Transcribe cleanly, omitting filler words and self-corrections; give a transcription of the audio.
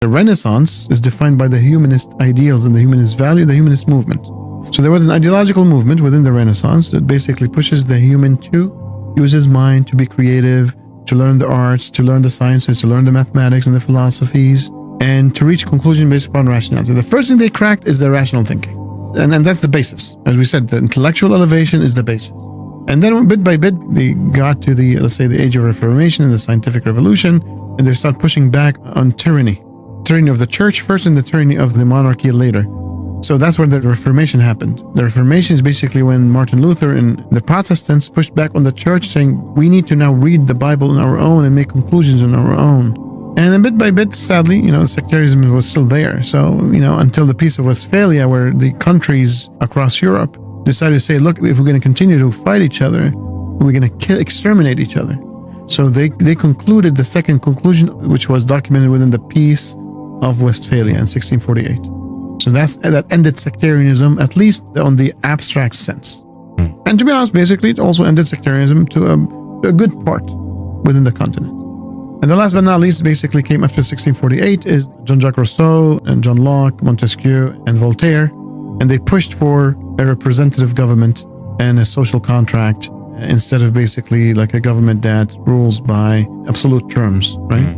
The Renaissance is defined by the humanist ideals and the humanist value, the humanist movement. So there was an ideological movement within the Renaissance that basically pushes the human to use his mind, to be creative, to learn the arts, to learn the sciences, to learn the mathematics and the philosophies, and to reach a conclusion based upon rationality. The first thing they cracked is the rational thinking. And that's the basis. As we said, the intellectual elevation is the basis. And then bit by bit, they got to the, let's say, the age of Reformation and the scientific revolution, and they start pushing back on tyranny. Tyranny of the church first and the tyranny of the monarchy later. So that's where the Reformation happened. The Reformation is basically when Martin Luther and the Protestants pushed back on the church, saying we need to now read the Bible on our own and make conclusions on our own. And then bit by bit, sadly, sectarianism was still there. So, until the Peace of Westphalia, where the countries across Europe decided to say, look, if we're going to continue to fight each other, we're going to exterminate each other. So they concluded the second conclusion, which was documented within the Peace of Westphalia in 1648. So that ended sectarianism, at least on the abstract sense. And to be honest, basically, it also ended sectarianism to a good part within the continent. And the last but not least basically came after 1648 is Jean-Jacques Rousseau and John Locke, Montesquieu, and Voltaire. And they pushed for a representative government and a social contract instead of basically like a government that rules by absolute terms, right?